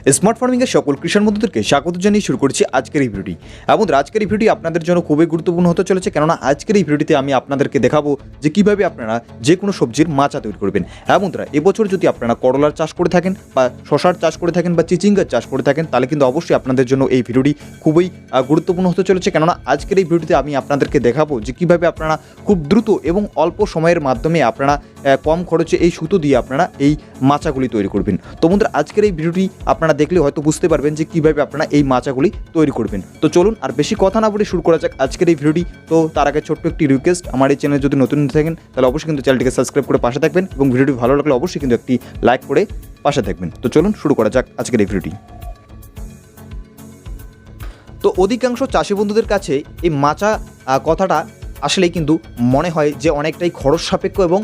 Smart ফার্মিংয়ের সকল কৃষক বন্ধুদেরকে স্বাগত জানিয়ে শুরু করছি আজকের এই ভিডিওটি। এবং আজকের এই ভিডিওটি আপনাদের জন্য খুবই গুরুত্বপূর্ণ হতে চলেছে, কেননা আজকের এই ভিডিওটিতে আমি আপনাদেরকে দেখাবো যে কীভাবে আপনারা যে কোনো সবজির মাচা তৈরি করবেন। হ্যাঁ বন্ধুরা, এবছর যদি আপনারা করলার চাষ করে থাকেন বা শশার চাষ করে থাকেন বা চিচিঙ্গার চাষ করে থাকেন, তাহলে কিন্তু অবশ্যই আপনাদের জন্য এই ভিডিওটি খুবই গুরুত্বপূর্ণ হতে চলেছে, কেননা আজকের এই ভিডিওটিতে আমি আপনাদেরকে দেখাবো যে কীভাবে আপনারা খুব দ্রুত এবং অল্প সময়ের মাধ্যমে আপনারা কম খরচে এই সুতো দিয়ে আপনারা এই মাচাগুলি তৈরি করবেন। তো বন্ধুরা, আজকের এই ভিডিওটি আপনারা দেখলে হয়তো বুঝতে পারবেন যে কীভাবে আপনারা এই মাচাগুলি তৈরি করবেন। তো চলুন আর বেশি কথা না বলে শুরু করা যাক আজকের এই ভিডিওটি। তো তার আগে ছোট্ট একটি রিকোয়েস্ট, আমার এই চ্যানেলে যদি নতুন থাকেন তাহলে অবশ্যই কিন্তু চ্যানেলটিকে সাবস্ক্রাইব করে পাশে থাকবেন এবং ভিডিওটি ভালো লাগলে অবশ্যই কিন্তু একটি লাইক করে পাশে থাকবেন। তো চলুন শুরু করা যাক আজকের এই ভিডিওটি। তো অধিকাংশ চাষি বন্ধুদের কাছে এই মাচা কথাটা আসলেই কিন্তু মনে হয় যে অনেকটাই খরচ সাপেক্ষ এবং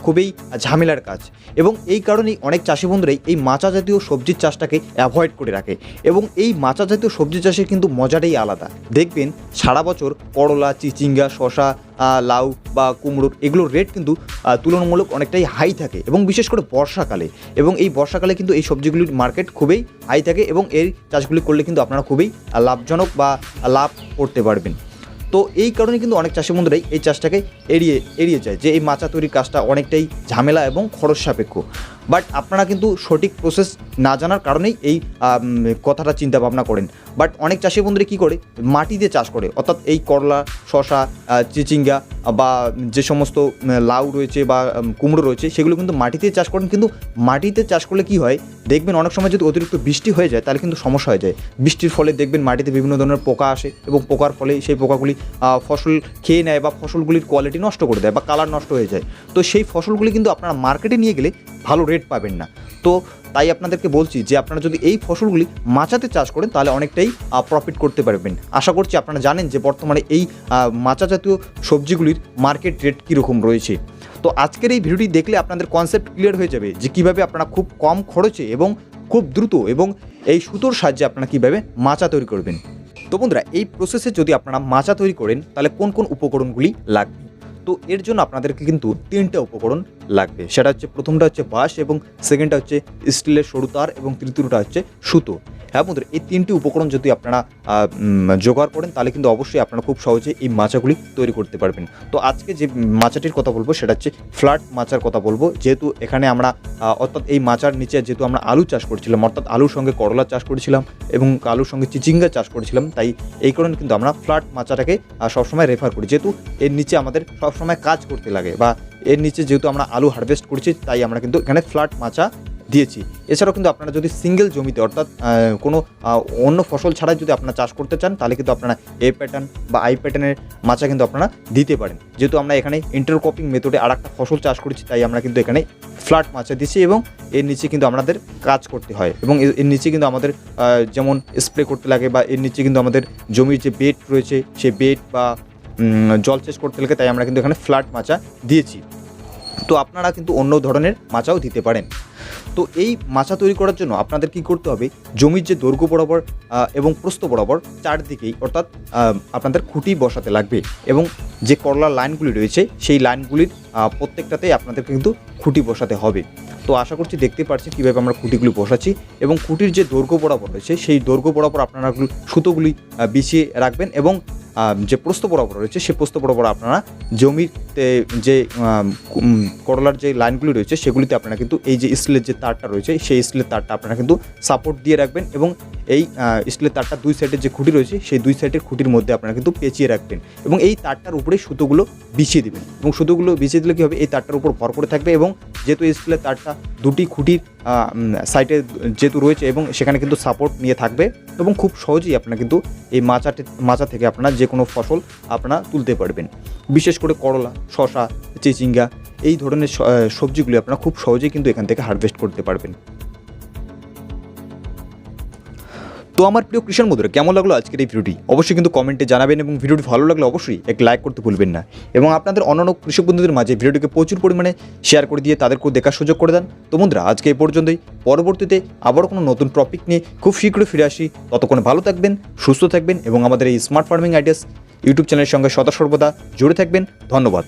খুবই ঝামেলার কাজ, এবং এই কারণেই অনেক চাষি বন্ধুরাই এই মাচা জাতীয় সবজির চাষটাকে অ্যাভয়েড করে রাখে। এবং এই মাচা জাতীয় সবজি চাষের কিন্তু মজাটাই আলাদা। দেখবেন সারা বছর করলা, চিচিঙ্গা, শশা, লাউ বা কুমড়োর এগুলোর রেট কিন্তু তুলনামূলক অনেকটাই হাই থাকে, এবং বিশেষ করে বর্ষাকালে। এবং এই বর্ষাকালে কিন্তু এই সবজিগুলির মার্কেট খুবই হাই থাকে, এবং এই চাষগুলি করলে কিন্তু আপনারা খুবই লাভজনক বা লাভ করতে পারবেন। তো এই কারণে কিন্তু অনেক চাষি বন্ধুরাই এই চাষটাকে এড়িয়ে যায়, যে এই মাচা তৈরির কাজটা অনেকটাই ঝামেলা এবং খরচ সাপেক্ষ। বাট আপনারা কিন্তু সঠিক প্রসেস না জানার কারণেই এই কথাটা চিন্তা ভাবনা করেন। বাট অনেক চাষি বন্ধুরা কী করে, মাটিতে চাষ করে, অর্থাৎ এই করলা, শশা, চিচিঙ্গা বা যে সমস্ত লাউ রয়েছে বা কুমড়ো রয়েছে সেগুলো কিন্তু মাটিতে চাষ করেন। কিন্তু মাটিতে চাষ করলে কি হয়, দেখবেন অনেক সময় যদি অতিরিক্ত বৃষ্টি হয়ে যায় তাহলে কিন্তু সমস্যা হয়ে যায়। বৃষ্টির ফলে দেখবেন মাটিতে বিভিন্ন ধরনের পোকা আসে, এবং পোকার ফলে সেই পোকাগুলি ফসল খেয়ে নেয় বা ফসলগুলির কোয়ালিটি নষ্ট করে দেয় বা কালার নষ্ট হয়ে যায়। তো সেই ফসলগুলি কিন্তু আপনারা মার্কেটে নিয়ে গেলে ভালো রেট পাবেন না। তো তাই আপনাদেরকে বলছি যে আপনারা যদি এই ফসলগুলি মাচাতে চাষ করেন তাহলে অনেকটাই প্রফিট করতে পারবেন। আশা করছি আপনারা জানেন যে বর্তমানে এই মাচা জাতীয় সবজিগুলির মার্কেট রেট কীরকম রয়েছে। তো আজকের এই ভিডিওটি দেখলে আপনাদের কনসেপ্ট ক্লিয়ার হয়ে যাবে যে কীভাবে আপনারা খুব কম খরচে এবং খুব দ্রুত এবং এই সুতোর সাহায্যে আপনারা কীভাবে মাচা তৈরি করবেন। তো বন্ধুরা, এই প্রসেসে যদি আপনারা মাচা তৈরি করেন তাহলে কোন কোন উপকরণগুলি লাগবে। তো এর জন্য আপনাদেরকে কিন্তু 3টা উপকরণ লাগবে। সেটা হচ্ছে, প্রথমটা হচ্ছে বাঁশ, এবং সেকেন্ডটা হচ্ছে স্টিলের সরু তার, এবং তৃতীয়টা হচ্ছে সুতো। হ্যাঁ বন্ধুরা, এই 3টি উপকরণ যদি আপনারা জোগাড় করেন তাহলে কিন্তু অবশ্যই আপনারা খুব সহজে এই মাচাগুলি তৈরি করতে পারবেন। তো আজকে যে মাচাটির কথা বলবো সেটা হচ্ছে ফ্ল্যাট মাচার কথা বলবো। যেহেতু এখানে আমরা অর্থাৎ এই মাচার নিচে যেহেতু আমরা আলু চাষ করছিলাম, অর্থাৎ আলুর সঙ্গে করলা চাষ করেছিলাম এবং আলুর সঙ্গে চিচিঙ্গা চাষ করেছিলাম, তাই এই কারণে কিন্তু আমরা ফ্ল্যাট মাচাটাকে সবসময় রেফার করি। যেহেতু এর নিচে আমাদের সবসময় কাজ করতে লাগে, বা এর নিচে যেহেতু আমরা আলু হারভেস্ট করছি, তাই আমরা কিন্তু এখানে ফ্ল্যাট মাচা দিয়েছি। এছাড়াও কিন্তু আপনারা যদি সিঙ্গেল জমিতে অর্থাৎ কোনো অন্য ফসল ছাড়াই যদি আপনারা চাষ করতে চান তাহলে কিন্তু আপনারা এ প্যাটার্ন বা আই প্যাটার্নের মাচা কিন্তু আপনারা দিতে পারেন। যেহেতু আমরা এখানে ইন্টারক্রপিং মেথডে আর একটা ফসল চাষ করেছি, তাই আমরা কিন্তু এখানে ফ্ল্যাট মাচা দিচ্ছি, এবং এর নিচে কিন্তু আমাদের কাজ করতে হয়, এবং এর নিচে কিন্তু আমাদের যেমন স্প্রে করতে লাগে, বা এর নিচে কিন্তু আমাদের জমির যে বেড রয়েছে সেই বেড বা জলসেচ করতে লাগে, তাই আমরা কিন্তু এখানে ফ্ল্যাট মাচা দিয়েছি। তো আপনারা কিন্তু অন্য ধরনের মাচাও দিতে পারেন। তো এই মাচা তৈরি করার জন্য আপনাদের কি করতে হবে, জমির যে দৈর্ঘ্য বরাবর এবং প্রস্থ বরাবর চারদিকেই অর্থাৎ আপনাদের খুঁটি বসাতে লাগবে, এবং যে করলার লাইনগুলি রয়েছে সেই লাইনগুলির প্রত্যেকটাতেই আপনাদের কিন্তু খুঁটি বসাতে হবে। তো আশা করছি দেখতে পাচ্ছেন কীভাবে আমরা খুঁটিগুলি বসাচ্ছি, এবং খুঁটির যে দৈর্ঘ্য বরাবর রয়েছে সেই দৈর্ঘ্য বরাবর আপনারা সুতোগুলি বিছিয়ে রাখবেন, এবং যে প্রস্থ বরাবর রয়েছে সেই প্রস্থ বরাবর আপনারা জমিতে যে করলার যে লাইনগুলি রয়েছে সেগুলিতে আপনারা কিন্তু এই যে স্টিলের যে তারটা রয়েছে সেই স্টিলের তারটা আপনারা কিন্তু সাপোর্ট দিয়ে রাখবেন, এবং এই স্টিলের তারটা দুই সাইডের যে খুঁটি রয়েছে সেই দুই সাইডের খুঁটির মধ্যে আপনারা কিন্তু পেঁচিয়ে রাখবেন, এবং এই তারটার উপরে সুতোগুলো বিছিয়ে দেবেন। এবং সুতোগুলো বিছিয়ে দিলে কী হবে, এই তারটার উপর ভর করে থাকবে, এবং যেহেতু স্টিলের তারটা দুটি খুঁটির সাইডে যেহেতু রয়েছে এবং সেখানে কিন্তু সাপোর্ট নিয়ে থাকবে, এবং খুব সহজেই আপনারা কিন্তু এই মাচা থেকে আপনারা যে কোনো ফসল আপনারা তুলতে পারবেন। বিশেষ করে করলা, শশা, চিচিঙ্গা এই ধরনের সবজিগুলি আপনারা খুব সহজেই কিন্তু এখান থেকে হারভেস্ট করতে পারবেন। তো আমার প্রিয় কৃষক বন্ধুরা, কেমন লাগলো আজকের এই ভিডিওটি অবশ্যই কিন্তু কমেন্টে জানাবেন, এবং ভিডিওটি ভালো লাগলে অবশ্যই এক লাইক করতে ভুলবেন না, এবং আপনাদের অন্যান্য কৃষক বন্ধুদের মাঝে ভিডিওটিকে প্রচুর পরিমাণে শেয়ার করে দিয়ে তাদেরকেও দেখার সুযোগ করে দেন। তো বন্ধুরা, আজকে এই পর্যন্তই। পরবর্তীতে আবারও কোনো নতুন টপিক নিয়ে খুব শীঘ্রই ফিরে আসি। ততক্ষণে ভালো থাকবেন, সুস্থ থাকবেন, এবং আমাদের এই স্মার্ট ফার্মিং আইডিয়াস ইউটিউব চ্যানেলের সঙ্গে সদা সর্বদা জুড়ে থাকবেন। ধন্যবাদ।